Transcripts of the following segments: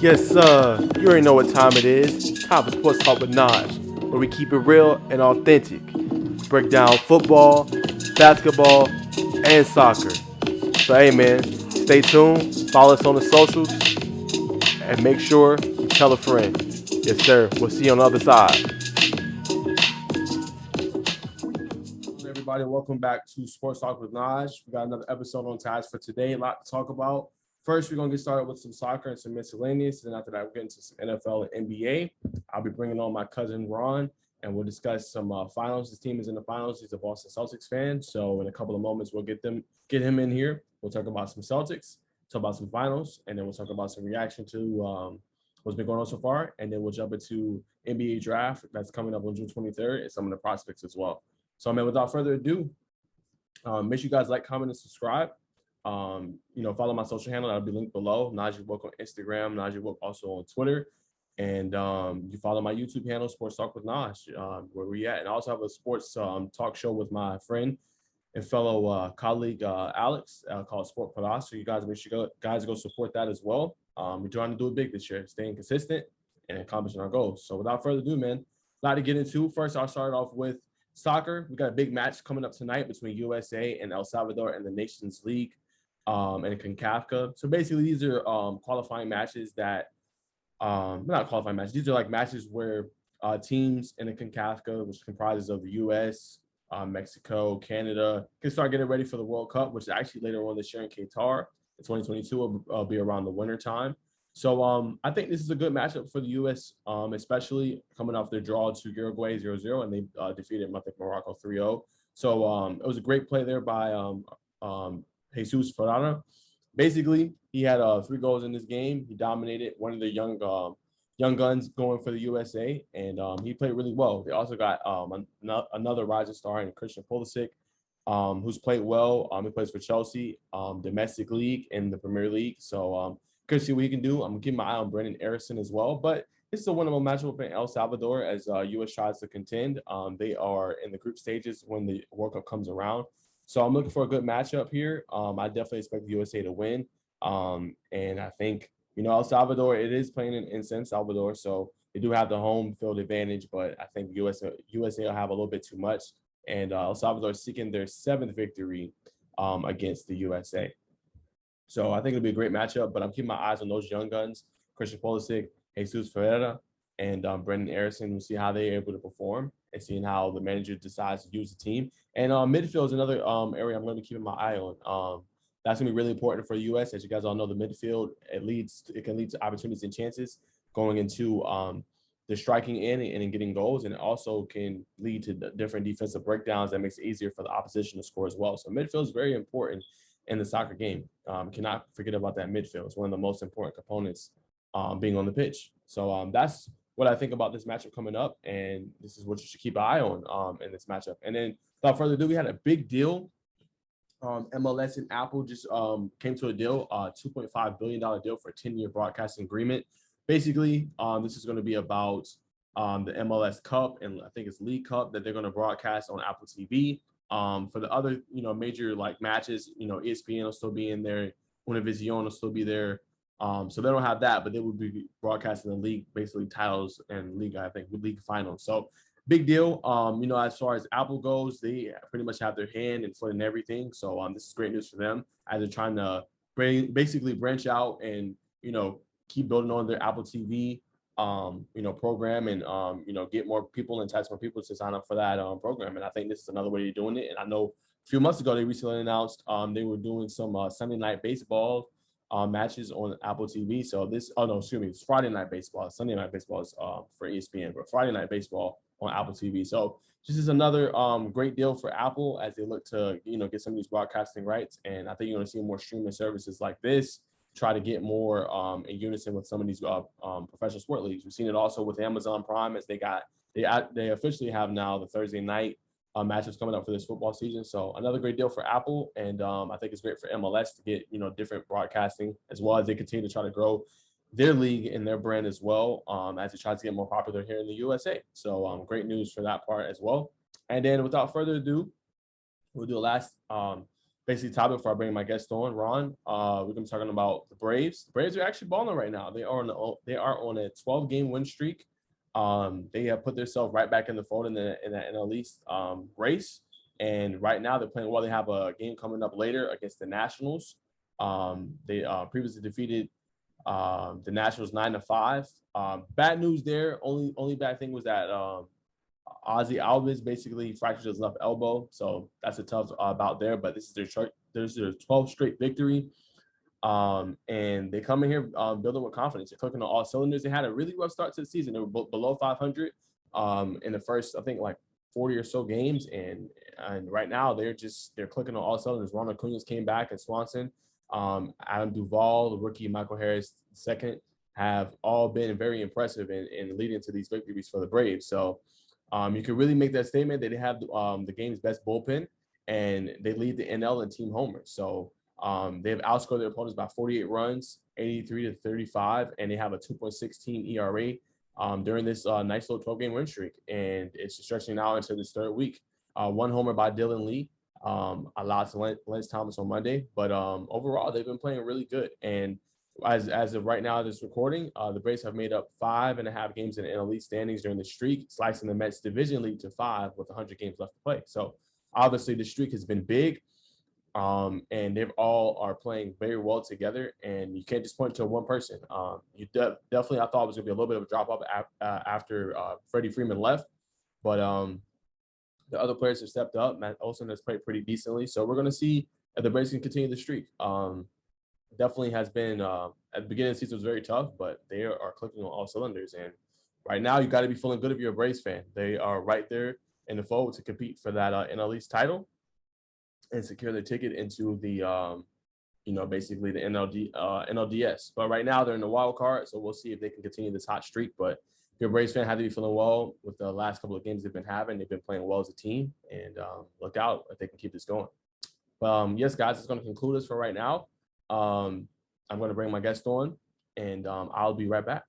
Yes, sir. You already know what time it is. Time for Sports Talk with Naj, where we keep it real and authentic. Break down football, basketball, and soccer. So, hey, man, stay tuned. Follow us on the socials, and make sure you tell a friend. Yes, sir. We'll see you on the other side. Hello, everybody. Welcome back to Sports Talk with Naj. We got another episode on task for today. A lot to talk about. First, we're going to get started with some soccer and some miscellaneous. And after that, we'll get into some NFL and NBA. I'll be bringing on my cousin Ron, and we'll discuss some finals. His team is in the finals. He's a Boston Celtics fan. So in a couple of moments, we'll get him in here. We'll talk about some Celtics, talk about some finals, and then we'll talk about some reaction to what's been going on so far. And then we'll jump into NBA draft that's coming up on June 23rd and some of the prospects as well. So, man, without further ado, make sure you guys like, comment, and subscribe. Follow my social handle. That'll be linked below. Najee Book on Instagram. Najee Book also on Twitter. And you follow my YouTube handle, Sports Talk with Naj, where we at. And I also have a sports talk show with my friend and fellow colleague Alex called Sport Plus. So you guys make sure go support that as well. We're trying to do it big this year, staying consistent and accomplishing our goals. So without further ado, man, a lot to get into. First, I'll start off with soccer. We got a big match coming up tonight between USA and El Salvador in the Nations League and CONCACAF. So basically, these are qualifying matches that not qualifying matches. These are like matches where teams in the CONCACAF, which comprises of the U.S., Mexico, Canada, can start getting ready for the World Cup, which is actually later on this year in Qatar. In 2022 will be around the winter time. So I think this is a good matchup for the U.S., especially coming off their draw to Uruguay 0-0, and they defeated, I think, Morocco 3-0. So it was a great play there by Jesus Ferreira. Basically, he had 3 goals in this game. He dominated one of the young guns going for the USA, and he played really well. They also got another rising star in Christian Pulisic, who's played well. He plays for Chelsea, domestic league in the Premier League. So could see what he can do. I'm keeping my eye on Brendan Erickson as well. But this is a winnable matchup in El Salvador as U.S. tries to contend. They are in the group stages when the World Cup comes around. So I'm looking for a good matchup here. I definitely expect the USA to win. And I think, El Salvador, it is playing in San Salvador. So they do have the home field advantage. But I think USA will have a little bit too much. And El Salvador is seeking their 7th victory against the USA. So I think it'll be a great matchup, but I'm keeping my eyes on those young guns, Christian Pulisic, Jesus Ferreira, and Brendan Erickson. We'll see how they're able to perform and seeing how the manager decides to use the team. And midfield is another area I'm going to be keeping my eye on. That's going to be really important for the U.S. As you guys all know, the midfield, it can lead to opportunities and chances going into the striking in and getting goals, and it also can lead to different defensive breakdowns that makes it easier for the opposition to score as well. So midfield is very important in the soccer game. Cannot forget about that midfield. It's one of the most important components being on the pitch. So that's what I think about this matchup coming up, and this is what you should keep an eye on in this matchup. And then without further ado, we had a big deal. MLS and Apple just came to a deal, $2.5 billion deal for a 10-year broadcasting agreement. Basically, this is going to be about the MLS Cup and I think it's League Cup that they're going to broadcast on Apple TV. For the other, major like matches, ESPN will still be in there. Univision will still be there. So they don't have that, but they will be broadcasting the league, basically titles and league, I think, league finals. So big deal. As far as Apple goes, they pretty much have their hand and foot in everything. So this is great news for them as they're trying to basically branch out and, keep building on their Apple TV, program and, get more people and entice more people to sign up for that program. And I think this is another way of doing it. And I know a few months ago, they recently announced they were doing some Sunday night baseball matches on Apple TV. So it's Friday night baseball. Sunday night baseball is for ESPN, but Friday night baseball on Apple TV. So this is another great deal for Apple as they look to, get some of these broadcasting rights. And I think you're going to see more streaming services like this try to get more in unison with some of these professional sport leagues. We've seen it also with Amazon Prime as they officially have now the Thursday night matchups coming up for this football season. So another great deal for Apple, and I think it's great for MLS to get different broadcasting as well as they continue to try to grow their league and their brand as well as they try to get more popular here in the USA. So great news for that part as well. And then without further ado, we'll do a last basically topic before I bring my guest on, Ron. We're gonna be talking about the Braves. The Braves are actually balling right now. They are on a 12-game win streak. They have put themselves right back in the fold in the NL East race. And right now they're playing well. They have a game coming up later against the Nationals. They previously defeated the Nationals 9-5. Bad news there. Only bad thing was that Ozzy Alvis basically fractured his left elbow, so that's a tough bout there. But this is their 12th straight victory, and they come in here building with confidence. They're clicking on all cylinders. They had a really rough start to the season. They were below 500 in the first, I think, like 40 or so games, and right now they're clicking on all cylinders. Ronald Acuña came back, and Swanson, Adam Duvall, the rookie, Michael Harris II, have all been very impressive in leading to these victories for the Braves. So you can really make that statement that they have the game's best bullpen, and they lead the NL in team homers. So they have outscored their opponents by 48 runs, 83-35, and they have a 2.16 ERA during this nice little 12-game win streak. And it's stretching now into this third week. One homer by Dylan Lee, allowed to Lance Thomas on Monday. But overall, they've been playing really good. And as of right now, this recording, the Braves have made up 5.5 games in the NL East standings during the streak, slicing the Mets division lead to 5 with 100 games left to play. So obviously the streak has been big, and they all are playing very well together. And you can't just point to one person. You definitely, I thought it was going to be a little bit of a drop off after Freddie Freeman left, but the other players have stepped up. Matt Olson has played pretty decently, so we're going to see if the Braves can continue the streak. Definitely has been at the beginning of the season was very tough, but they are clicking on all cylinders. And right now, you got to be feeling good if you're a Braves fan. They are right there in the fold to compete for that NL East title and secure their ticket into the basically the NLDS. But right now they're in the wild card, so we'll see if they can continue this hot streak. But if you're a Braves fan, have to be feeling well with the last couple of games they've been having. They've been playing well as a team, and look out if they can keep this going. But yes, guys, it's going to conclude us for right now. I'm going to bring my guest on, and I'll be right back.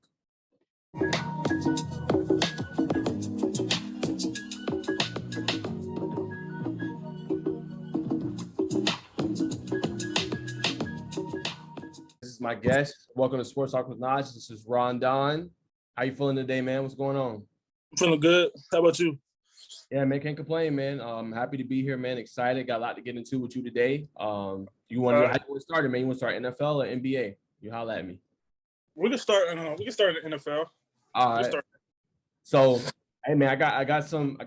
This is my guest. Welcome to Sports Talk with Naj. This is Ron Don. How you feeling today, man? What's going on? I'm feeling good. How about you? Yeah, man, can't complain, man. I'm happy to be here, man. Excited. Got a lot to get into with you today. You want to know how you want to start it, man? You want to start NFL or NBA? You holla at me. We can start in the NFL. All right. So, hey, man, I got some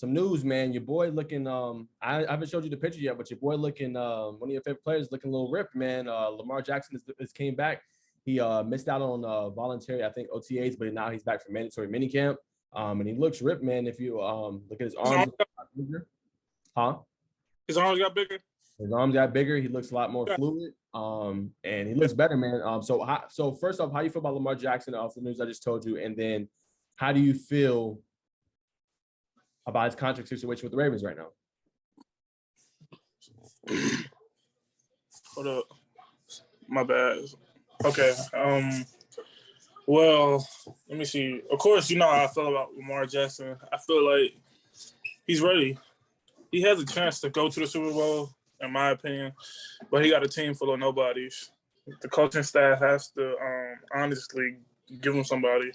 news, man. Your boy looking I haven't showed you the picture yet, but your boy looking one of your favorite players looking a little ripped, man. Lamar Jackson has came back. He missed out on voluntary, I think, OTAs, but now he's back for mandatory minicamp. And he looks ripped, man. If you look at his arms, bigger. His arms got bigger. His arms got bigger. He looks a lot more fluid. And he looks better, man. So first off, how do you feel about Lamar Jackson off the news I just told you? And then how do you feel about his contract situation with the Ravens right now? Hold up. My bad. Okay. Well, let me see. Of course, you know how I feel about Lamar Jackson. I feel like he's ready. He has a chance to go to the Super Bowl, in my opinion, but he got a team full of nobodies. The coaching staff has to honestly give him somebody.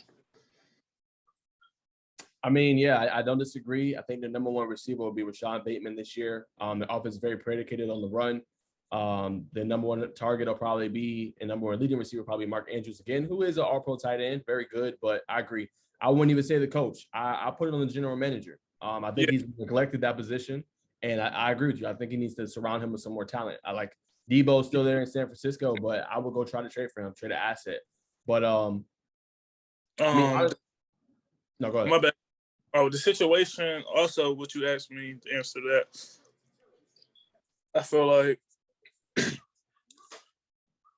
I mean, yeah, I don't disagree. I think the number one receiver will be Rashad Bateman this year. The offense is very predicated on the run. The number one target will probably be, and number one leading receiver probably Mark Andrews again, who is an all-pro tight end, very good. But I agree. I wouldn't even say the coach. I put it on the general manager. I think he's neglected that position, and I agree with you. I think he needs to surround him with some more talent. I like Debo's still there in San Francisco, but I would go try to trade for him, trade an asset. But no, go ahead. My bad. Oh, the situation. Also, what you asked me to answer that. I feel like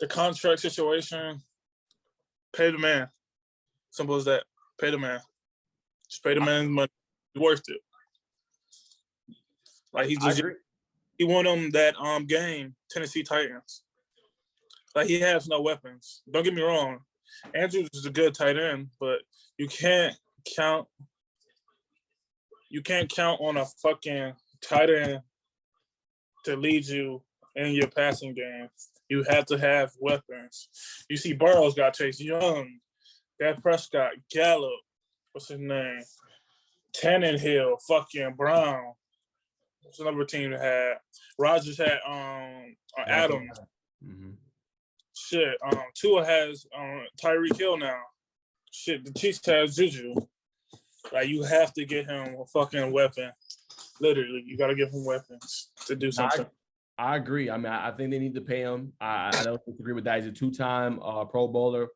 the contract situation, pay the man. Simple as that. Pay the man. Just pay the man's money. It's worth it. Like he won them that game, Tennessee Titans. Like he has no weapons. Don't get me wrong. Andrews is a good tight end, but you can't count on a fucking tight end to lead you in your passing game. You have to have weapons. You see Burrows got Chase Young, that Prescott, Gallup, what's his name? Tannenhill, fucking Brown. What's another team that had? Rodgers had Adams. Mm-hmm. Shit. Tua has Tyreek Hill now. Shit, the Chiefs has Juju. Like, you have to get him a fucking weapon. Literally, you got to give him weapons to do something. I agree. I mean, I think they need to pay him. I don't disagree with that. He's a two-time Pro Bowler.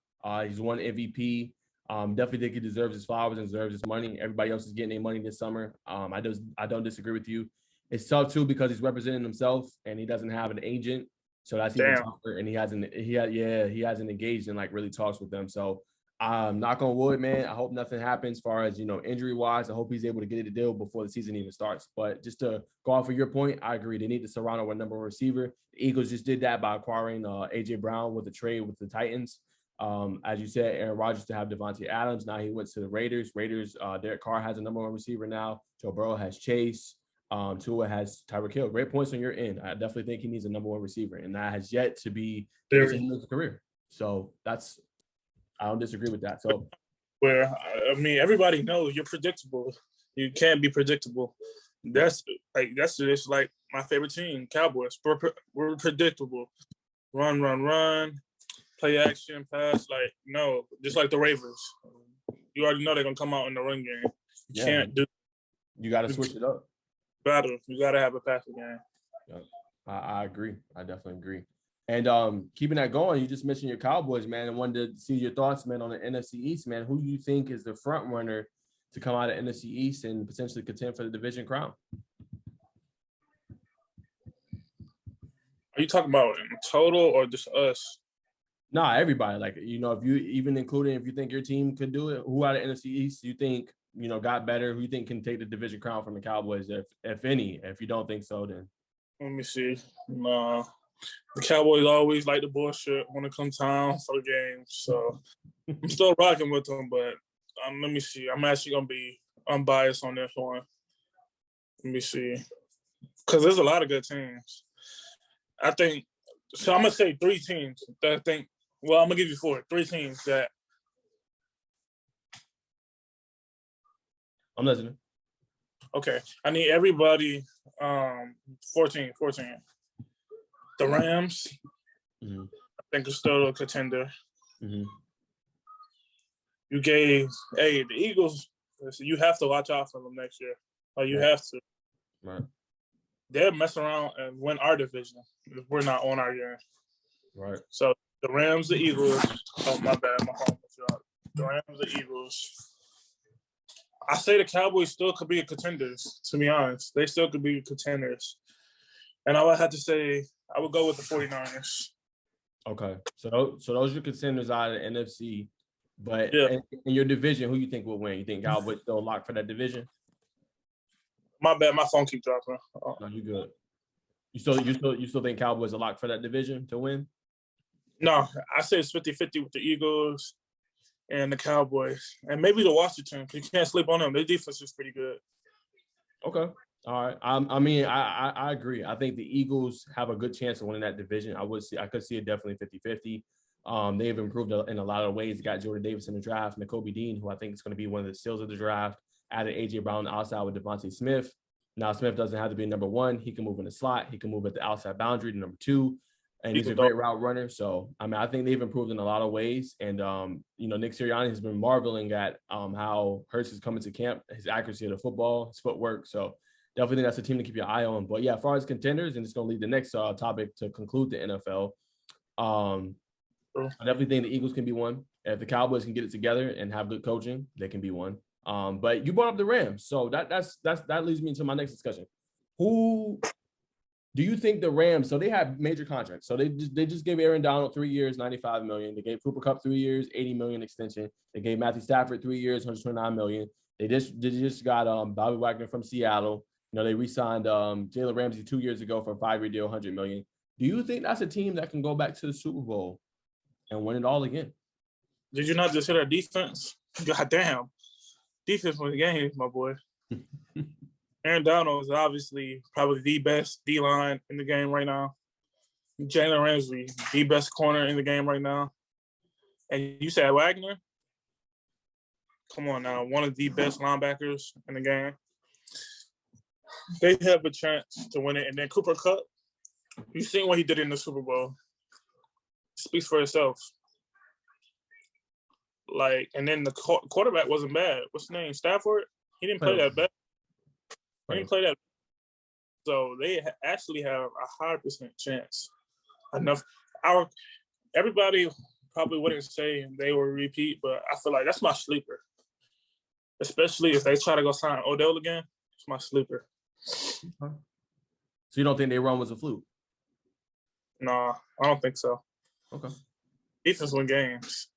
He's won MVP. Definitely think he deserves his flowers and deserves his money. Everybody else is getting their money this summer. I don't disagree with you. It's tough too because he's representing himself and he doesn't have an agent, so that's even tougher. And he hasn't engaged in like really talks with them. So knock on wood, man. I hope nothing happens as far as injury wise. I hope he's able to get a deal before the season even starts. But just to go off of your point, I agree. They need to surround him with number one receiver. The Eagles just did that by acquiring AJ Brown with a trade with the Titans. As you said, Aaron Rodgers to have Devontae Adams. Now he went to the Raiders. Derek Carr has a number one receiver now. Joe Burrow has Chase. Tua has Tyreek Hill. Great points on your end. I definitely think he needs a number one receiver, and that has yet to be in his career. So I don't disagree with that. So, everybody knows you're predictable. You can't be predictable. That's just like my favorite team, Cowboys. We're predictable. Run. Play action, pass. Like, no, just like the Ravens. You already know they're gonna come out in the run game. You got to switch it up. You got to have a passing game. Yeah, I agree. I definitely agree. And keeping that going, you just mentioned your Cowboys, man. I wanted to see your thoughts, man, on the NFC East, man. Who do you think is the front runner to come out of NFC East and potentially contend for the division crown? Are you talking about in total or just us? Nah, everybody. Like, if you even including if you think your team could do it, who out of NFC East you think, got better, who you think can take the division crown from the Cowboys, if any? If you don't think so, then let me see. Nah. The Cowboys always like the bullshit when it comes time for the games. So I'm still rocking with them, but let me see. I'm actually gonna be unbiased on this one. Let me see. Because there's a lot of good teams. I think so. I'm gonna say 3 teams that I think. Well, I'm gonna give you 4. 3 teams that. I'm listening. Okay, I need everybody. 14. The Rams. Mm-hmm. I think are still a contender. Mm-hmm. You gave the Eagles. You have to watch out for them next year. You have to. Right. They'll mess around and win our division if we're not on our game. Right. So the Rams, the Eagles. Oh, my bad. My home was out. The Rams, the Eagles. I say the Cowboys still could be contenders, to be honest. They still could be contenders. And I would have to say I would go with the 49ers. Okay. So those are your contenders out of the NFC. But in your division, who you think will win? You think Cowboys still locked for that division? My bad, my phone keeps dropping. No, you good. You still think Cowboys are locked for that division to win? No, I say it's 50-50 with the Eagles and the Cowboys. And maybe the Washington. You can't sleep on them. Their defense is pretty good. Okay. All right. I agree. I think the Eagles have a good chance of winning that division. I could see it definitely 50-50. They've improved in a lot of ways. They got Jordan Davis in the draft, Nakobe Dean, who I think is going to be one of the steals of the draft. Added AJ Brown outside with Devontae Smith. Now Smith doesn't have to be number 1. He can move in the slot. He can move at the outside boundary to number 2. And he's a great route runner. So, I think they've improved in a lot of ways. And, Nick Sirianni has been marveling at how Hurts is coming to camp, his accuracy of the football, his footwork. So, definitely think that's a team to keep your eye on. But, yeah, as far as contenders, and it's going to lead the next topic to conclude the NFL, I definitely think the Eagles can be one. If the Cowboys can get it together and have good coaching, they can be one. But you brought up the Rams. So, that leads me to my next discussion. Who do you think the Rams? So they have major contracts. So they just gave Aaron Donald 3 years, $95 million. They gave Cooper Kupp 3 years, $80 million extension. They gave Matthew Stafford 3 years, $129 million. They just got Bobby Wagner from Seattle. They re-signed Jalen Ramsey 2 years ago for a 5-year deal, $100 million. Do you think that's a team that can go back to the Super Bowl and win it all again? Did you not just hit our defense? God damn. Defense won the game, my boy. Aaron Donald is obviously probably the best D-line in the game right now. Jalen Ramsey, the best corner in the game right now. And you said Wagner? Come on now, one of the best linebackers in the game. They have a chance to win it. And then Cooper Kupp, you seen what he did in the Super Bowl. Speaks for itself. And then the quarterback wasn't bad. What's his name? Stafford? He didn't play that bad. He didn't play that. So they actually have a 100% chance. Everybody probably wouldn't say they will repeat, but I feel like that's my sleeper. Especially if they try to go sign Odell again, it's my sleeper. So you don't think their run was a fluke? No, I don't think so. Okay. Defense win games.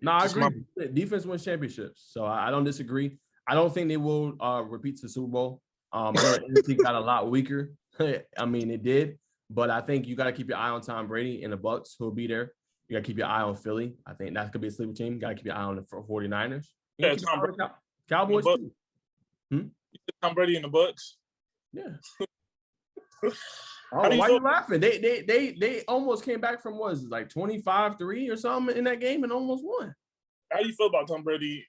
No, I agree. Defense wins championships, so I don't disagree. I don't think they will repeat the Super Bowl. I know the NFC got a lot weaker. I mean, it did, but I think you got to keep your eye on Tom Brady and the Bucs, who'll be there. You got to keep your eye on Philly. I think that could be a sleeper team. You got to keep your eye on the 49ers. Yeah, Tom Brady. Cowboys too. Tom Brady and the Bucs. Yeah. Why are you laughing? They almost came back from what was it, like 25-3 or something in that game and almost won. How do you feel about Tom Brady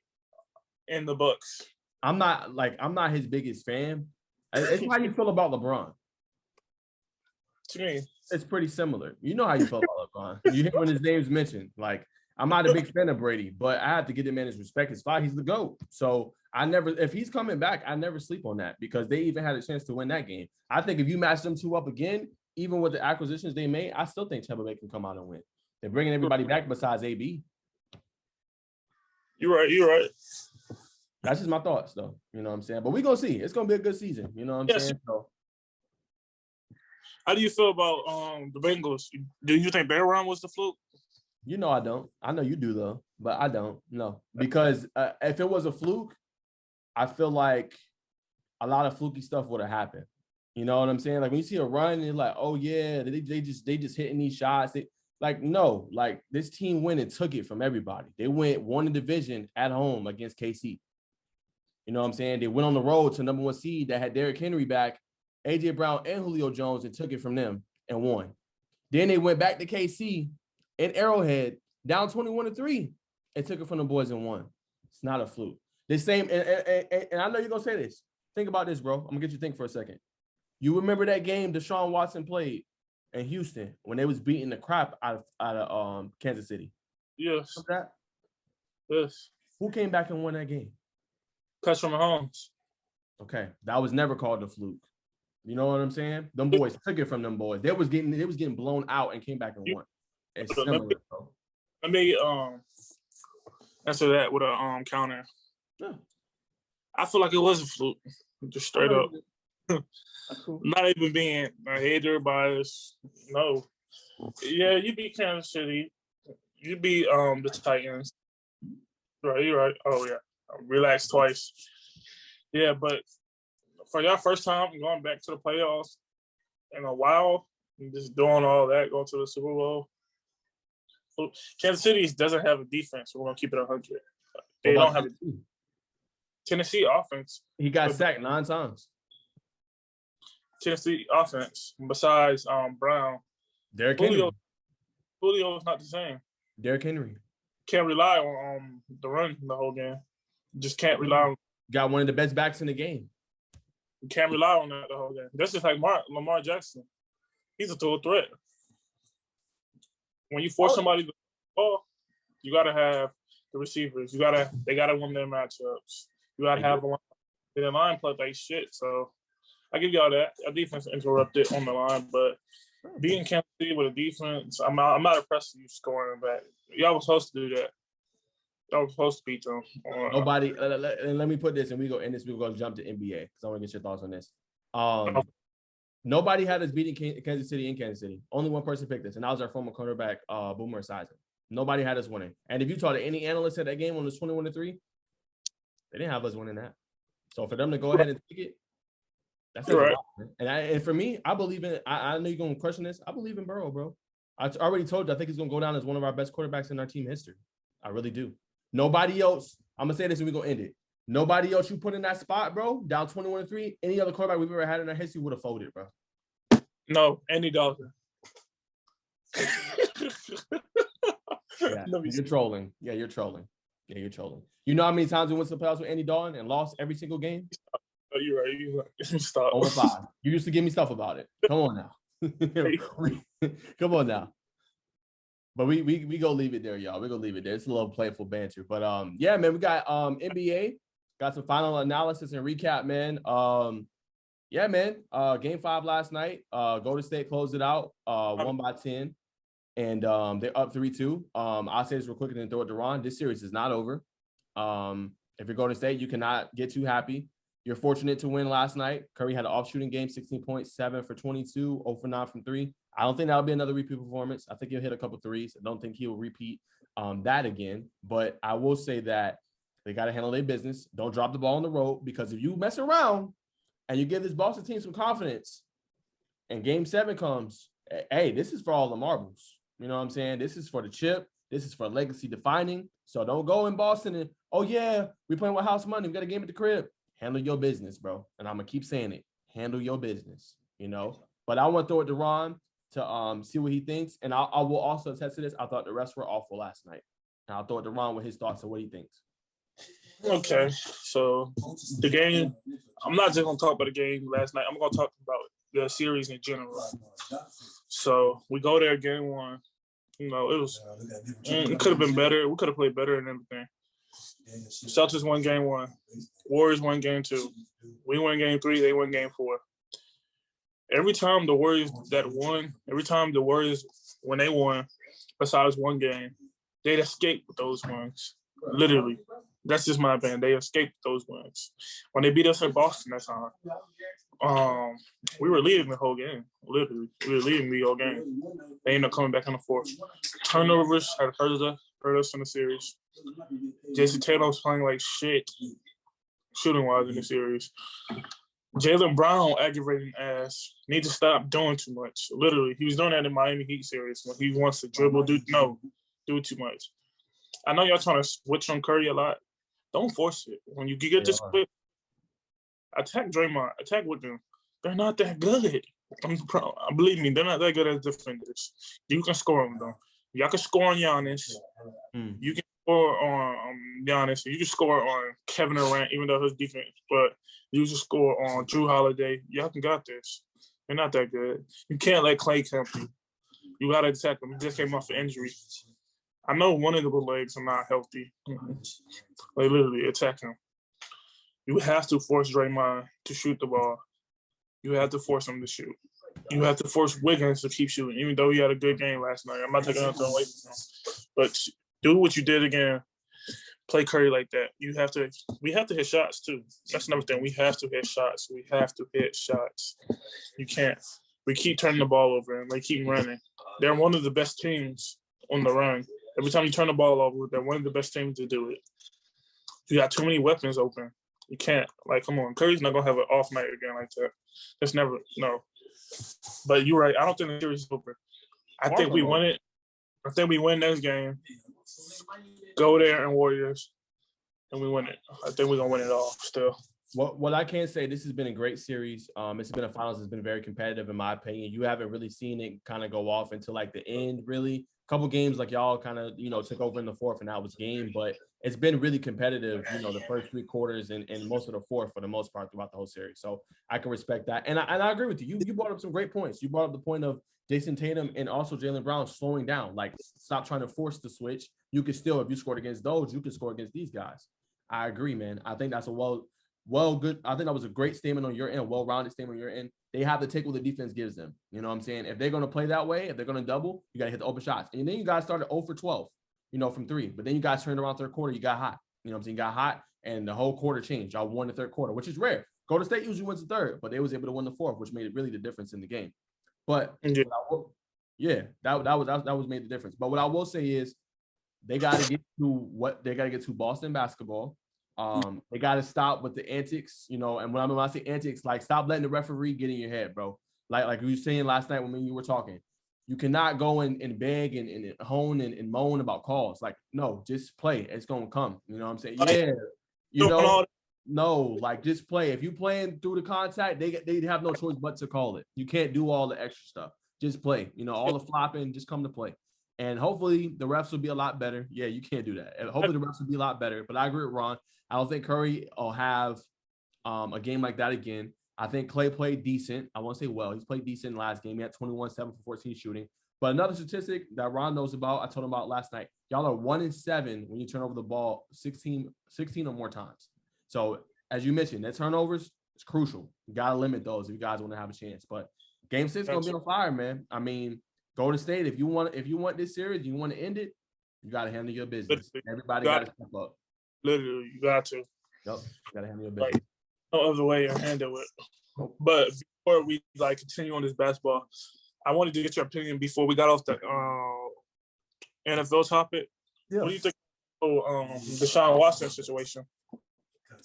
and the Bucs? I'm not his biggest fan. It's how you feel about LeBron. To me, it's pretty similar. You know how you feel about LeBron. You hear when his name's mentioned. Like, I'm not a big fan of Brady, but I have to give the man his respect. His spot, he's the GOAT. So if he's coming back, I never sleep on that because they even had a chance to win that game. I think if you match them two up again, even with the acquisitions they made, I still think Tampa Bay can come out and win. They're bringing everybody back besides AB. You're right. That's just my thoughts, though. You know what I'm saying? But we're going to see. It's going to be a good season. You know what I'm saying? So, how do you feel about the Bengals? Do you think their run was the fluke? You know I don't. I know you do, though. But I don't. No. Because if it was a fluke, I feel like a lot of fluky stuff would have happened. You know what I'm saying? Like, when you see a run, you're like, oh, yeah, they just hitting these shots. No. Like, this team went and took it from everybody. They won the division at home against KC. You know what I'm saying? They went on the road to number 1 seed that had Derrick Henry back, A.J. Brown, and Julio Jones and took it from them and won. Then they went back to KC in Arrowhead, down 21-3, and took it from the boys and won. It's not a fluke. The same, and I know you're going to say this. Think about this, bro. I'm going to get you to think for a second. You remember that game Deshaun Watson played in Houston when they was beating the crap out of Kansas City? Yes. Remember that? Yes. Who came back and won that game? Patrick Mahomes. Okay, that was never called a fluke. You know what I'm saying? Them boys took it from them boys. They was getting blown out and came back and won. It's similar, bro. Let me answer that with a counter. Yeah. I feel like it was a fluke, just straight up. That's cool. Not even being a hater, bias. No. Yeah, you beat Kansas City. You beat the Titans. Right, you're right. Oh yeah. Relax twice. Yeah, but for your first time going back to the playoffs in a while, and just doing all that, going to the Super Bowl. Kansas City doesn't have a defense. So we're gonna keep it 100. They don't have a Tennessee offense. He got sacked 9 times. Tennessee offense, besides Brown. Derrick Henry. Julio is not the same. Derrick Henry. Can't rely on the run the whole game. Just can't rely on. Got one of the best backs in the game. You can't rely on that the whole game. That's just like Lamar Jackson. He's a total threat. When you force somebody to ball, you gotta have the receivers. They gotta win their matchups. You gotta have a line. The line play like shit. So I give y'all that. Our defense interrupted on the line, but beating Kansas City with a defense, I'm not impressed with you scoring back. Y'all was supposed to do that. Y'all was supposed to beat them. Nobody. And let me put this, and we go end this. We're gonna jump to NBA because I want to get your thoughts on this. Nobody had us beating Kansas City in Kansas City. Only one person picked us, and that was our former quarterback, Boomer Esiason. Nobody had us winning. And if you talk to any analyst at that game when it was 21-3, they didn't have us winning that. So for them to go ahead and take it, that's right. And for me, I believe in. I know you're gonna question this. I believe in Burrow, bro. I already told you. I think he's gonna go down as one of our best quarterbacks in our team history. I really do. Nobody else. I'm gonna say this and we're gonna end it. Nobody else you put in that spot, bro, down 21-3, any other quarterback we've ever had in our history would have folded, bro. No, Andy Dalton. Yeah, you're trolling. Yeah, you're trolling. You know how many times we went to the playoffs with Andy Dalton and lost every single game? Oh, you're right. You're right. Stop. Over 5. You used to give me stuff about it. Come on now. Come on now. But we go leave it there, y'all. We're gonna leave it there. It's a little playful banter. But yeah, man, we got NBA, got some final analysis and recap, man. Yeah, man. Game 5 last night. Golden State closed it out, won by 10. And they're up 3-2. I'll say this real quick and then throw it to Ron. This series is not over. If you're Golden State, you cannot get too happy. You're fortunate to win last night. Curry had an off-shooting game, 16 points, 7 for 22, 0 for 9 from 3. I don't think that'll be another repeat performance. I think he'll hit a couple threes. I don't think he will repeat that again. But I will say that they got to handle their business. Don't drop the ball on the road, because if you mess around and you give this Boston team some confidence and Game 7 comes, hey, this is for all the marbles. You know what I'm saying? This is for the chip. This is for legacy defining. So don't go in Boston and, oh, yeah, we're playing with house money. We got a game at the crib. Handle your business, bro. And I'm going to keep saying it. Handle your business, you know. But I want to throw it to Ron to see what he thinks. And I will also attest to this. I thought the refs were awful last night. And I'll throw it to Ron with his thoughts on what he thinks. Okay. So the game, I'm not just going to talk about the game last night. I'm going to talk about the series in general. So we go there game 1. You know, it could have been better. We could have played better and everything. Celtics won game 1. Warriors won game 2. We won game 3. They won game 4. Every time the Warriors when they won, besides one game, they'd escape with those wins. Literally. That's just my opinion. They escaped those wins. When they beat us in Boston that time, we were leading the whole game. Literally. We were leading the whole game. They ended up coming back in the 4th. Turnovers had hurt us in the series. Jason Tatum was playing like shit, shooting-wise in the series. Jaylen Brown, aggravating ass, needs to stop doing too much. Literally, he was doing that in Miami Heat series when he wants to dribble. Do too much. I know y'all trying to switch on Curry a lot. Don't force it. When you get this quick, attack Draymond, attack with them. They're not that good. Believe me, they're not that good as defenders. You can score them, though. Y'all can score on Giannis. You can score on Giannis. You can score on Kevin Durant, even though his defense. But you can score on Drew Holiday. Y'all can got this. They're not that good. You can't let Clay camp you. You got to attack them. He just came off an injury. I know one of the legs are not healthy. They literally attack him. You have to force Draymond to shoot the ball. You have to force him to shoot. You have to force Wiggins to keep shooting, even though he had a good game last night. I'm not taking nothing away from him. But do what you did again. Play Curry like that. We have to hit shots too. That's another thing. We have to hit shots. You can't. We keep turning the ball over and they keep running. They're one of the best teams on the run. Every time you turn the ball over, they're one of the best teams to do it. You got too many weapons open. You can't. Like, come on. Curry's not going to have an off night again like that. That's never, no. But you're right. I don't think the series is over. I think we win it. I think we win next game. Go there and Warriors, and we win it. I think we're going to win it all still. What I can say, this has been a great series. It's been a finals. It's been very competitive, in my opinion. You haven't really seen it kind of go off until like the end, really. A couple games like y'all kind of, took over in the 4th and that was game. But it's been really competitive, the first 3 quarters and most of the 4th for the most part throughout the whole series. So I can respect that. And I agree with you. You brought up some great points. You brought up the point of Jason Tatum and also Jaylen Brown slowing down. Like, stop trying to force the switch. You can still, if you scored against those, you can score against these guys. I agree, man. I think that's a good. I think that was a great statement on your end, well-rounded statement on your end. They have to take what the defense gives them. You know what I'm saying? If they're going to play that way, if they're going to double, you got to hit the open shots. And then you guys started 0 for 12, from 3. But then you guys turned around 3rd quarter, you got hot. You know what I'm saying? You got hot, and the whole quarter changed. Y'all won the 3rd quarter, which is rare. Golden State usually wins the 3rd, but they was able to win the 4th, which made it really the difference in the game. But that was made the difference. But what I will say is they got to get to Boston basketball. They got to stop with the antics, and when I say antics, like, stop letting the referee get in your head, bro. Like you were saying last night when you were talking, you cannot go and beg and hone and moan about calls. Like, no, just play. It's going to come. You know what I'm saying? Yeah. No, like just play. If you playing through the contact, they have no choice but to call it. You can't do all the extra stuff. Just play. All the flopping, just come to play. And hopefully the refs will be a lot better. Yeah, you can't do that. And hopefully the refs will be a lot better. But I agree with Ron. I don't think Curry will have a game like that again. I think Clay played decent. I won't say well. He's played decent last game. He had 21, 7 for 14 shooting. But another statistic that Ron knows about, I told him about last night. Y'all are 1-7 when you turn over the ball 16 or more times. So as you mentioned, that turnovers is crucial. You got to limit those if you guys want to have a chance. But Game 6 is going to be on fire, man. I mean, Golden State, if you want this series, you want to end it, you got to handle your business. Everybody got to step up. Literally, you got to. Yep, you got to handle your business. Like, no other way to handle it. But before we continue on this basketball, I wanted to get your opinion before we got off the NFL topic. Yeah. What do you think of Deshaun Watson situation?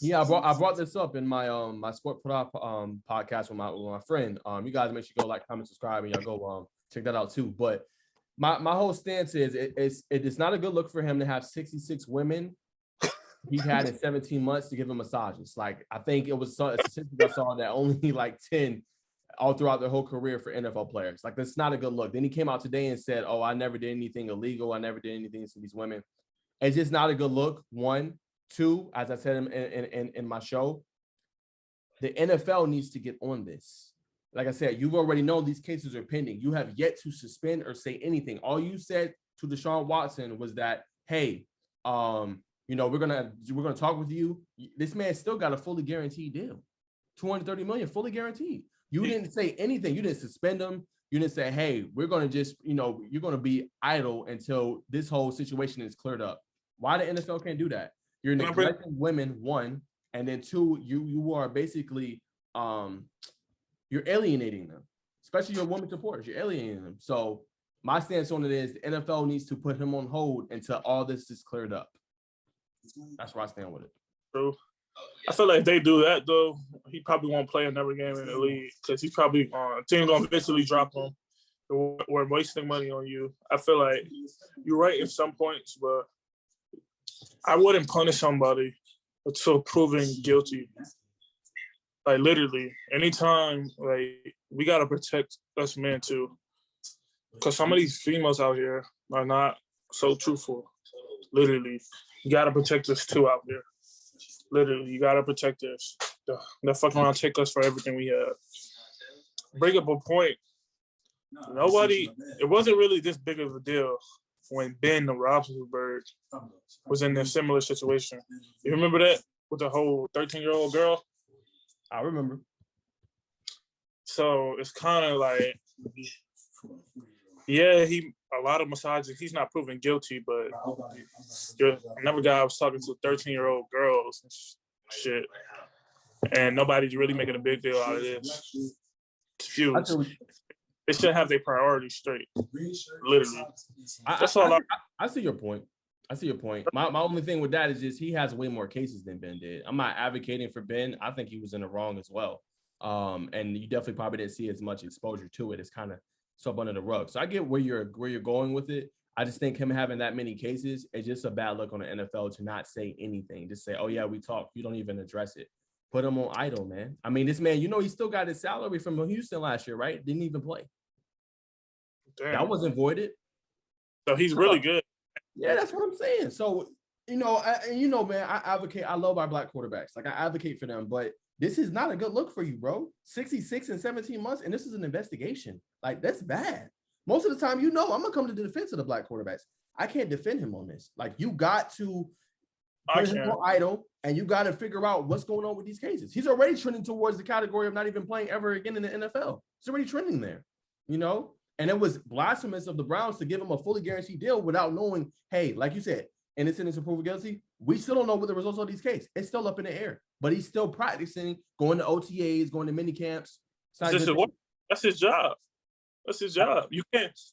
Yeah, I brought this up in my my Sport Put Up podcast with my friend. You guys make sure you go comment, subscribe, and y'all go check that out too. But my whole stance is it is not a good look for him to have 66 women he had in 17 months to give him massages. Like, I think it was a statistic I saw that only 10 all throughout their whole career for NFL players. Like, that's not a good look. Then he came out today and said, "Oh, I never did anything illegal. I never did anything to these women." It's just not a good look. One. Two, as I said in my show, the NFL needs to get on this. Like I said, you've already known these cases are pending. You have yet to suspend or say anything. All you said to Deshaun Watson was that, hey, we're gonna talk with you. This man still got a fully guaranteed deal, $230 million, fully guaranteed. You didn't say anything. You didn't suspend him. You didn't say, hey, we're gonna just, you're gonna be idle until this whole situation is cleared up. Why the NFL can't do that? You're neglecting women, one, and then two, you are basically you're alienating them, especially your women supporters. You're alienating them. So my stance on it is the NFL needs to put him on hold until all this is cleared up. That's where I stand with it. True. I feel like if they do that though, he probably won't play another game in the league because he's probably team gonna eventually drop him or wasting money on you. I feel like you're right in some points, but I wouldn't punish somebody until proven guilty. Like, literally, anytime, we got to protect us men too. Because some of these females out here are not so truthful. Literally, you got to protect us too out there. Literally, you got to protect us. They're fucking around, take us for everything we have. Bring up a point. It wasn't really this big of a deal when Ben Roethlisberger was in a similar situation. You remember that with the whole 13-year-old girl? I remember. So it's kind of like, yeah, a lot of massages, he's not proven guilty, but another guy was talking to 13-year-old girls and shit, and nobody's really making a big deal out of this. It's feuds. They should have their priorities straight. Literally. I see your point. My only thing with that is just he has way more cases than Ben did. I'm not advocating for Ben. I think he was in the wrong as well. And you definitely probably didn't see as much exposure to it. It's kind of swept under the rug. So I get where you're going with it. I just think him having that many cases is just a bad look on the NFL to not say anything. Just say, "Oh yeah, we talked." You don't even address it. Put him on idle, man. I mean, this man, he still got his salary from Houston last year, right? Didn't even play. Damn. That wasn't voided. So he's really good. Yeah, that's what I'm saying. So, man, I advocate. I love our black quarterbacks. Like, I advocate for them, but this is not a good look for you, bro. 66 and 17 months, and this is an investigation. Like, that's bad. Most of the time, I'm gonna come to the defense of the black quarterbacks. I can't defend him on this. Like, you got to put him on idle, and you got to figure out what's going on with these cases. He's already trending towards the category of not even playing ever again in the NFL. He's already trending there, And it was blasphemous of the Browns to give him a fully guaranteed deal without knowing, hey, like you said, innocent until proven guilty. We still don't know what the results of these cases. It's still up in the air, but he's still practicing, going to OTAs, going to mini camps. That's his job. That's his job. You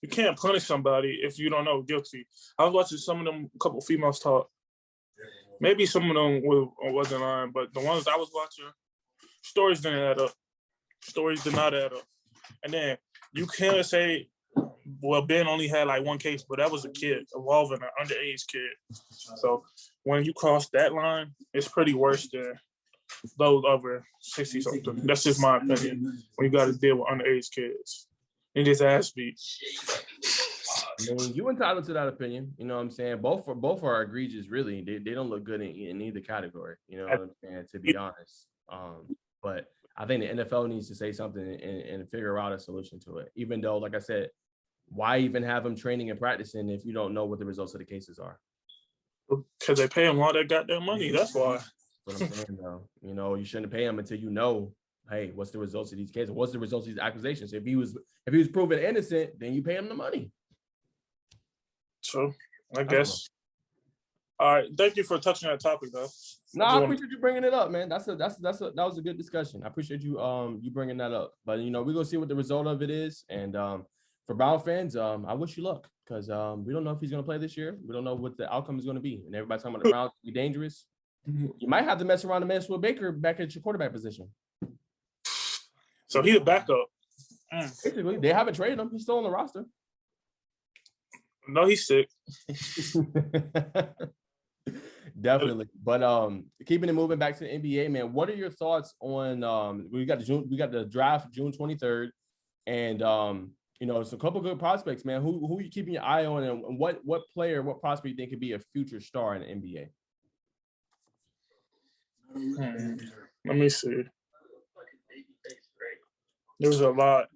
can't punish somebody if you don't know guilty. I was watching some of them, a couple females talk. Maybe some of them wasn't lying, but the ones I was watching, stories didn't add up. Stories did not add up. And then you can't say, well, Ben only had one case, but that was a kid, involving an underage kid. So when you cross that line, it's pretty worse than those over 60 something. That's just my opinion. When you got to deal with underage kids, and just ass beat. I mean, you entitled to that opinion. You know what I'm saying? Both are egregious. Really, they don't look good in either category. You know what I'm saying? To be honest, but I think the NFL needs to say something and figure out a solution to it. Even though, like I said, why even have them training and practicing if you don't know what the results of the cases are? Because they pay them all that goddamn money. That's why. That's what I'm saying, though. You know, you shouldn't pay them until you know, hey, what's the results of these cases? What's the results of these accusations? If he was proven innocent, then you pay him the money. So, I guess. All right. Thank you for touching that topic, though. No, I appreciate you bringing it up, man. That was a good discussion. I appreciate you you bringing that up. But you know, we're gonna see what the result of it is. And for Brown fans, I wish you luck because we don't know if he's gonna play this year. We don't know what the outcome is gonna be. And everybody's talking about the Browns be dangerous. You might have to mess around and mess with Baker back at your quarterback position. So he's a backup. Basically, they haven't traded him. He's still on the roster. No, he's sick. Definitely. But keeping it moving back to the NBA, man, what are your thoughts on we got the draft June 23rd, and you know, it's a couple good prospects, man. Who are you keeping your eye on, and what player, what prospect you think could be a future star in the NBA? Let me see. There was a lot.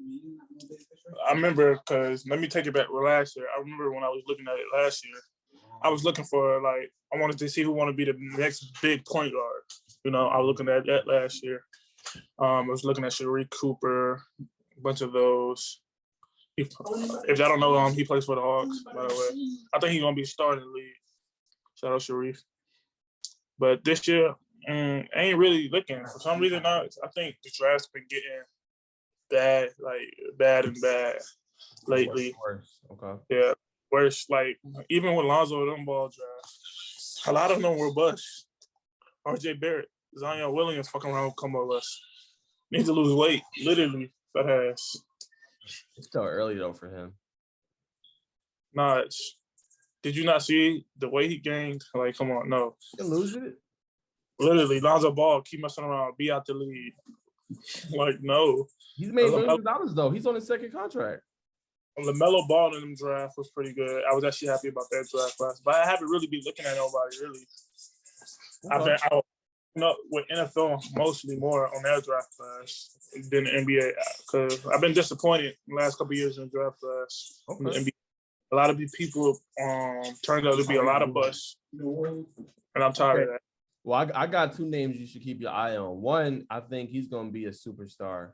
I remember because let me take it back to last year. I remember when I was looking at it last year, I was looking for I wanted to see who wanted to be the next big point guard. You know, I was looking at that last year. I was looking at Shareef Cooper, a bunch of those. If y'all don't know him, he plays for the Hawks, by the way. I think he's gonna be starting the league. Shout out Shareef. But this year, I ain't really looking. For some reason, I think the draft's been getting bad and bad lately. Worse. Okay. Yeah, worse. Even with Lonzo them ball drafts, a lot of them were bust. R.J. Barrett, Zion Williams, fucking around with Como West. Needs to lose weight, literally. Fat ass. It's still early though for him. Naj, did you not see the way he gained? Come on, no. He can lose it. Literally, Lonzo Ball keep messing around, be out the league. No. He's made millions of dollars though. He's on his second contract. LaMelo Ball in them draft was pretty good. I was actually happy about that draft class, but I haven't really been looking at nobody really. With NFL mostly more on their draft class than the NBA because I've been disappointed in the last couple of years in the draft class. Okay. In the NBA. A lot of these people turned out to be a lot of busts, and I'm tired of that. Well, I got two names you should keep your eye on. One, I think he's going to be a superstar.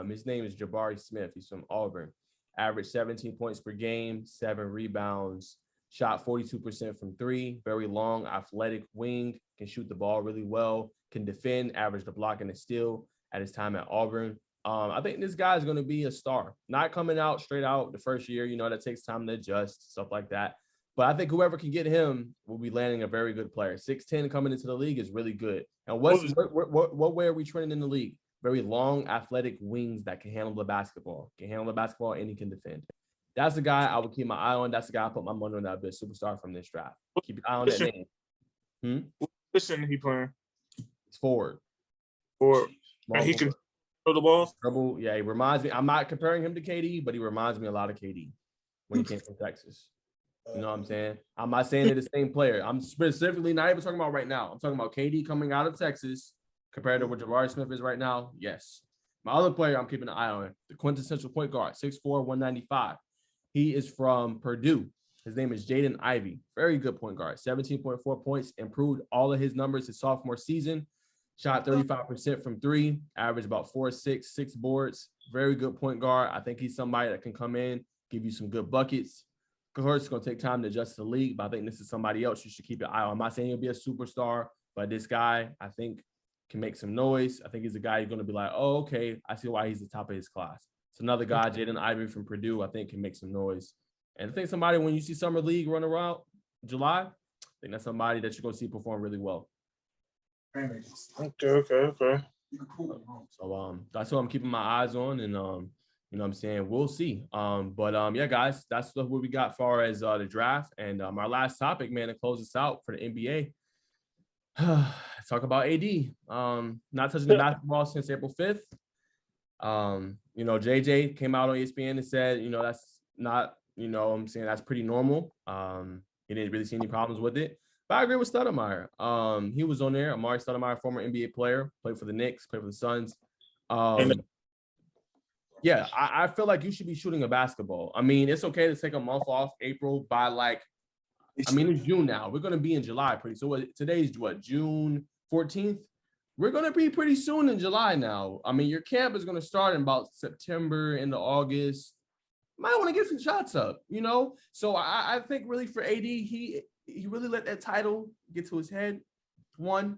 His name is Jabari Smith. He's from Auburn. Averaged 17 points per game, 7 rebounds, shot 42% from three. Very long, athletic wing, can shoot the ball really well, can defend, averaged a block and a steal at his time at Auburn. I think this guy is going to be a star. Not coming out straight out the first year. You know, that takes time to adjust, stuff like that. But I think whoever can get him will be landing a very good player. 6'10" coming into the league is really good. And what way are we trending in the league? Very long, athletic wings that can handle the basketball. And he can defend. That's the guy I would keep my eye on. That's the guy I put my money on that would be a superstar from this draft. Keep your eye on that name. What position he playing? It's forward. And he can throw the ball? Dribble. Yeah, he reminds me. I'm not comparing him to KD, but he reminds me a lot of KD when he came from Texas. You know what I'm saying? I'm not saying they're the same player. I'm specifically not even talking about right now. I'm talking about KD coming out of Texas compared to what Jabari Smith is right now. Yes. My other player I'm keeping an eye on, the quintessential point guard, 6'4", 195. He is from Purdue. His name is Jaden Ivey. Very good point guard. 17.4 points. Improved all of his numbers his sophomore season. Shot 35% from three. Averaged about 4-6, 6 boards. Very good point guard. I think he's somebody that can come in, give you some good buckets. Of course, it's going to take time to adjust to the league, but I think this is somebody else you should keep your eye on. I'm not saying he'll be a superstar, but this guy, I think, can make some noise. I think he's a guy you're going to be like, oh, okay, I see why he's the top of his class. It's another guy, Jaden Ivey from Purdue, I think can make some noise. And I think somebody, when you see Summer League run around July, I think that's somebody that you're going to see perform really well. Okay. So that's what I'm keeping my eyes on, and you know what I'm saying? We'll see. Yeah, guys, that's what we got as far as the draft. And our last topic, man, to close us out for the NBA. Talk about AD. Not touching the basketball since April 5th. JJ came out on ESPN and said, that's not, I'm saying that's pretty normal. He didn't really see any problems with it. But I agree with Stoudemire. He was on there. Amari Stoudemire, former NBA player, played for the Knicks, played for the Suns. Yeah, I feel like you should be shooting a basketball. I mean, it's okay to take a month off April by it's June now. We're going to be in July pretty. So today's June 14th? We're going to be pretty soon in July now. I mean, your camp is going to start in about September into August. Might want to get some shots up, So I think really for AD, he really let that title get to his head. 1,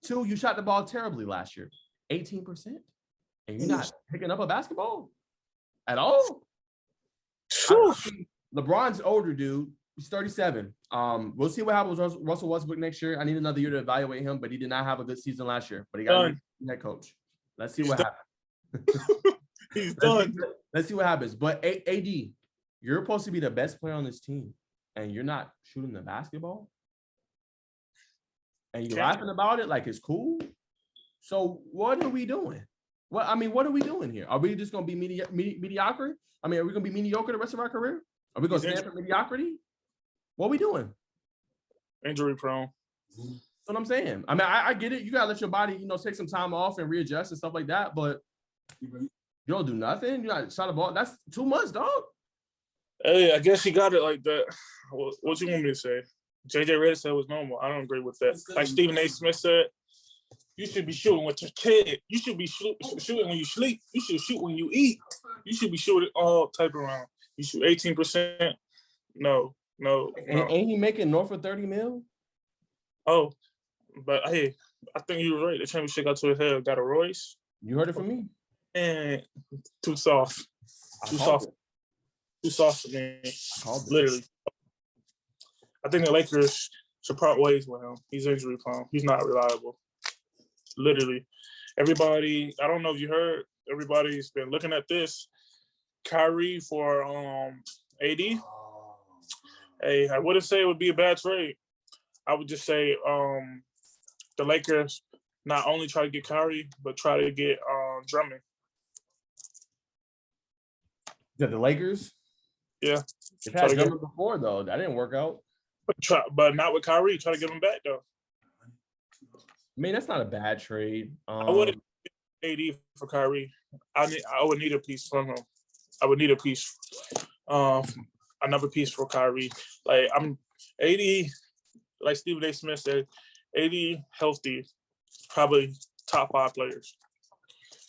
2, you shot the ball terribly last year. 18%. And you're not picking up a basketball at all. LeBron's older, dude. He's 37. We'll see what happens with Russell Westbrook next year. I need another year to evaluate him, but he did not have a good season last year. But he got a head coach. Let's see what happens. He's done. Let's see what happens. But AD, you're supposed to be the best player on this team, and you're not shooting the basketball, and you're laughing about it like it's cool. So what are we doing? What are we doing here? Are we just going to be mediocre? I mean, are we going to be mediocre the rest of our career? Are we going to stand for mediocrity? What are we doing? Injury prone. That's what I'm saying. I mean, I get it. You got to let your body, take some time off and readjust and stuff like that. But you don't do nothing. You not shot a ball. That's 2 months, dog. Hey, I guess he got it like that. What you want me to say? JJ Redick said it was normal. I don't agree with that. Like Stephen A. Smith said, you should be shooting with your kid. You should be shooting when you sleep. You should shoot when you eat. You should be shooting all type around. You shoot 18%. No. Ain't he making north of 30 mil? Oh, but hey, I think you were right. The championship got to his head. Got a Royce. You heard it from me. And too soft. Too soft for me. Literally. I think the Lakers should part ways with him. He's injury prone. He's not reliable. Literally. Everybody, I don't know if you heard, everybody's been looking at this. Kyrie for AD. Hey, I wouldn't say it would be a bad trade. I would just say the Lakers not only try to get Kyrie, but try to get Drummond. The Lakers? Yeah. They've had Drummond before, though. That didn't work out. But not with Kyrie. Try to give him back, though. I mean, that's not a bad trade. I wouldn't AD for Kyrie. I would need a piece from him. I would need a piece. Another piece for Kyrie. Like I'm AD, like Stephen A. Smith said, AD healthy, probably top 5 players.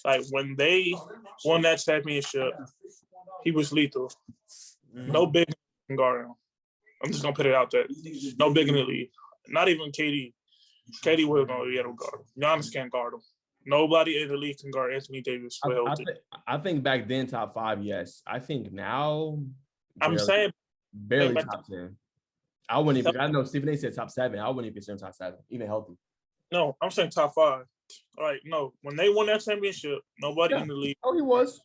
Like when they won that championship, he was lethal. No big can guard him. I'm just gonna put it out there. No big in the league. Not even KD. KD will not be able to guard him. Giannis can't guard him. Nobody in the league can guard Anthony Davis. I think back then top 5, yes. I think now barely top 10. I wouldn't even. I know Stephen A. said top 7. I wouldn't even consider top 7, even healthy. No, I'm saying top 5. All right, no. When they won that championship, nobody in the league. Oh, he was.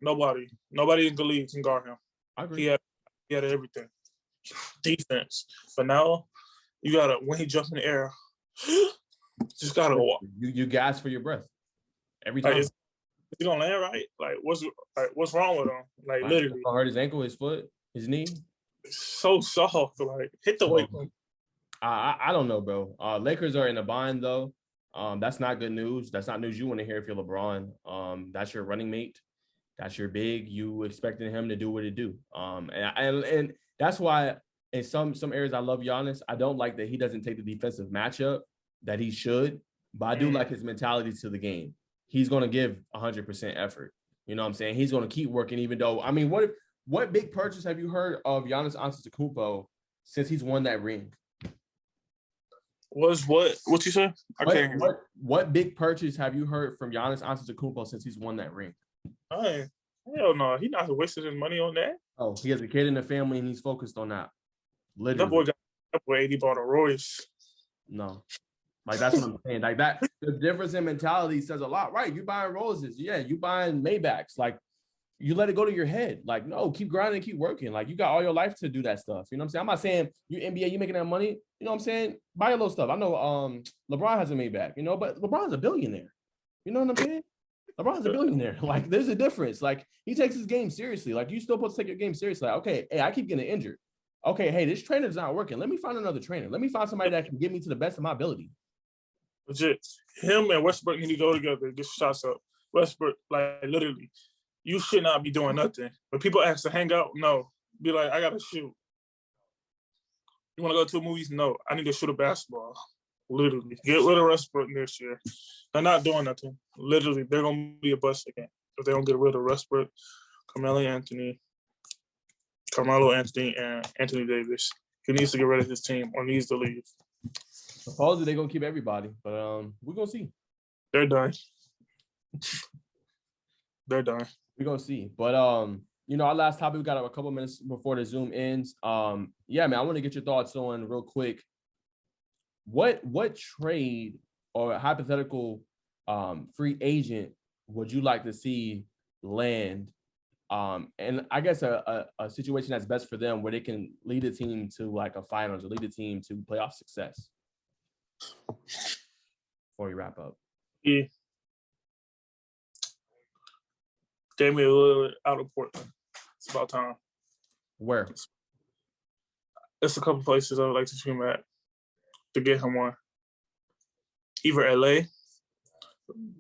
Nobody in the league can guard him. I agree. He had everything. Defense. But now you gotta when he jumps in the air, just gotta walk. You gas for your breath every time. Is he gonna land right? Like what's wrong with him? Like literally. Hurt his ankle, his foot, his knee. So soft. Like hit the weight. I don't know, bro. Lakers are in a bind though. That's not good news. That's not news you want to hear if you're LeBron. That's your running mate. That's your big. You expecting him to do what he do. And that's why in some areas I love Giannis. I don't like that he doesn't take the defensive matchup that he should, but I do like his mentality to the game. He's going to give 100% effort. You know what I'm saying? He's going to keep working, even though, I mean, what big purchase have you heard of Giannis Antetokounmpo since he's won that ring? What you say? I can't hear. What big purchase have you heard from Giannis Antetokounmpo since he's won that ring? Hell no. He's not wasting his money on that. Oh, he has a kid in the family and he's focused on that. Literally. That boy AD bought a Royce. No. Like, that's what I'm saying. Like, that, the difference in mentality says a lot, right? You buying Roses. Yeah, you buying Maybachs. Like, you let it go to your head. Like, no, keep grinding, keep working. Like, you got all your life to do that stuff. You know what I'm saying? I'm not saying you NBA, you making that money. You know what I'm saying? Buy a little stuff. I know LeBron hasn't made back, you know, but LeBron's a billionaire. You know what I'm saying? LeBron's a billionaire. Like, there's a difference. Like, he takes his game seriously. Like, you still supposed to take your game seriously. Like, okay, hey, I keep getting injured. Okay, hey, this trainer's not working. Let me find another trainer. Let me find somebody that can get me to the best of my ability. Legit. Him and Westbrook need to go together, get shots up. Westbrook, like, literally, you should not be doing nothing. When people ask to hang out, no. Be like, I got to shoot. You want to go to the movies? No. I need to shoot a basketball. Literally. Get rid of Westbrook this year. They're not doing nothing. Literally, they're going to be a bust again. If they don't get rid of Westbrook, Carmelo Anthony, and Anthony Davis. He needs to get rid of his team or needs to leave. Supposedly they're going to keep everybody, but we're going to see. They're done. They're done. We're going to see. But, you know, our last topic, we got a couple minutes before the Zoom ends. Yeah, man, I want to get your thoughts on real quick. What trade or hypothetical free agent would you like to see land? And I guess a situation that's best for them where they can lead a team to like a finals or lead a team to playoff success. Before you wrap up. Yeah. Damian Lillard out of Portland. It's about time. Where? There's a couple places I would like to see him at to get him one. Either LA.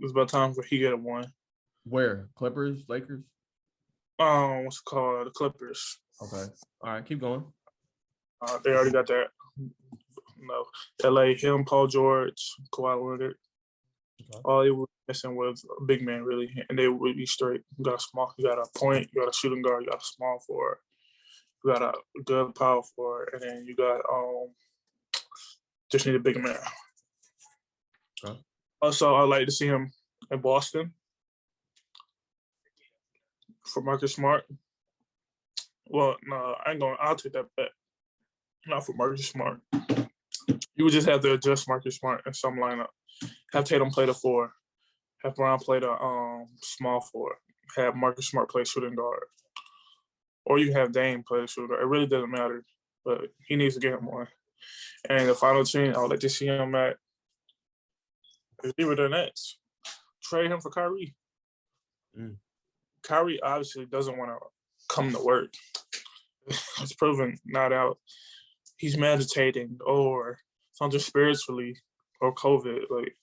It's about time for he get him one. Where? Clippers? Lakers? What's it called? The Clippers. Okay. All right, keep going. They already got that. No. LA, him, Paul George, Kawhi Leonard. Okay. All they were missing was a big man, really, and they would be straight. You got a point, you got a shooting guard, you got a small forward, you got a good power forward, and then you got just need a big man. Okay. Also, I'd like to see him in Boston for Marcus Smart. Well, no, I ain't going. I'll take that bet. Not for Marcus Smart. You would just have to adjust Marcus Smart in some lineup. Have Tatum play the 4. Have Brown play the small 4. Have Marcus Smart play shooting guard. Or you can have Dame play the shooting guard. It really doesn't matter. But he needs to get him one. And the final team, I would like to see him at either the Nets. Trade him for Kyrie. Kyrie obviously doesn't want to come to work. It's proven not out. He's meditating or something spiritually or COVID. Like,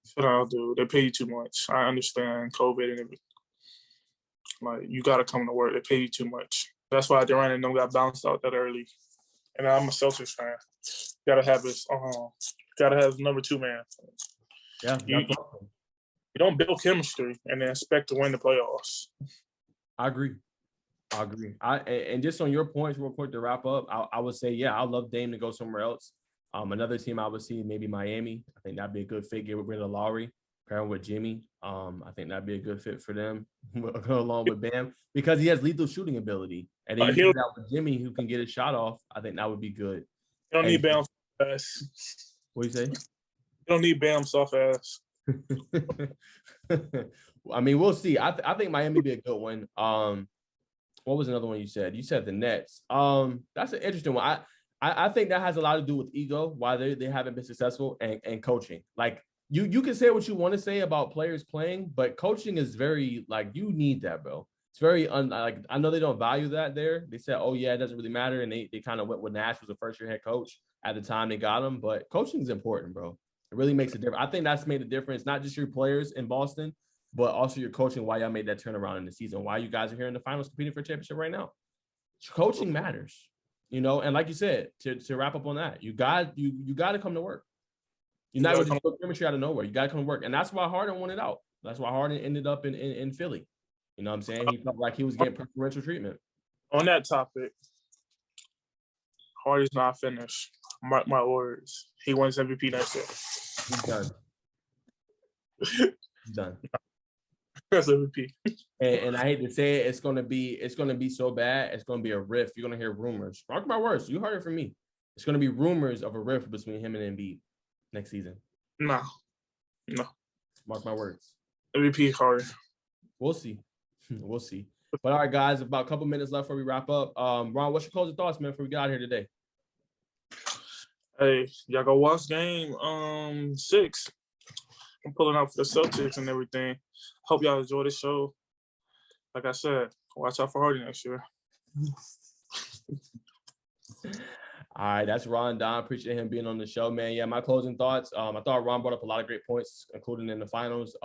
shut up, dude. They pay you too much. I understand COVID and everything. Like, you got to come to work. They pay you too much. That's why Durant and them got bounced out that early. And I'm a Celtics fan. Got to have number 2 man. Yeah. You don't build chemistry and then expect to win the playoffs. I agree. And just on your points, real quick to wrap up, I would say, yeah, I'd love Dame to go somewhere else. Another team I would see maybe Miami. I think that'd be a good fit. Get rid of Lowry, pair him with Jimmy. I think that'd be a good fit for them, along with Bam, because he has lethal shooting ability. And then you do that with Jimmy, who can get a shot off. I think that would be good. You don't need Bam soft ass. What you say? You don't need Bam soft ass. I mean, we'll see. I think Miami would be a good one. What was another one you said? You said the Nets. That's an interesting one. I think that has a lot to do with ego, why they haven't been successful, and coaching. Like, you can say what you want to say about players playing, but coaching is very, like, you need that, bro. It's very like, I know they don't value that there. They said, oh yeah, it doesn't really matter, and they kind of went with Nash was the first year head coach at the time they got him. But coaching is important, bro. It really makes a difference. I think that's made a difference, not just your players in Boston, but also your coaching, why y'all made that turnaround in the season, why you guys are here in the finals competing for a championship right now. Coaching matters, you know, and like you said, to wrap up on that, you got to come to work. You're not going to just chemistry out of nowhere. You got to come to work. And that's why Harden won it out. That's why Harden ended up in Philly. You know what I'm saying? He felt like he was getting preferential treatment. On that topic, Harden's not finished. Mark my words. He wins MVP next year. He's done. He's done. That's MVP. And I hate to say it, it's gonna be so bad. It's gonna be a rift. You're gonna hear rumors. Mark my words. You heard it from me. It's gonna be rumors of a rift between him and Embiid next season. No. Mark my words. MVP Harden. We'll see. We'll see. But all right, guys, about a couple minutes left before we wrap up. Ron, what's your closing thoughts, man, before we get out of here today? Hey, y'all go watch game 6. I'm pulling out for the Celtics and everything. Hope y'all enjoy the show. Like I said, watch out for Hardy next year. All right, that's Ron Don. Appreciate him being on the show, man. Yeah, my closing thoughts. I thought Ron brought up a lot of great points, including in the finals.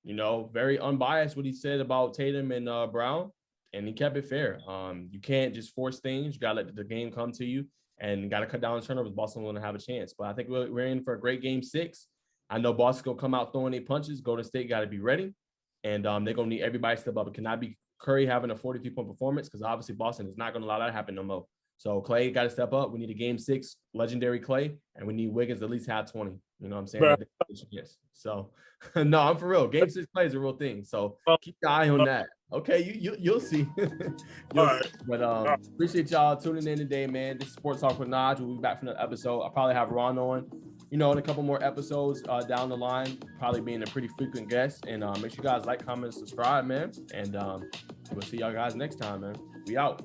Very unbiased what he said about Tatum and Brown, and he kept it fair. You can't just force things. You gotta let the game come to you, and gotta cut down the turnovers. Boston will have a chance, but I think we're in for a great game 6. I know Boston will come out throwing their punches. Golden State got to be ready, and they're gonna need everybody to step up. It cannot be Curry having a 43-point performance because obviously Boston is not gonna allow that to happen no more. So Clay got to step up. We need a game 6 legendary Clay, and we need Wiggins to at least have 20. You know what I'm saying? Yes. So no, I'm for real. Game 6 Clay is a real thing. So keep your eye on that. Okay, you'll see. You'll see. But appreciate y'all tuning in today, man. This is Sports Talk with Naj. We'll be back for another episode. I'll probably have Ron on, in a couple more episodes down the line, probably being a pretty frequent guest. And make sure you guys like, comment, and subscribe, man. And we'll see y'all guys next time, man. We out.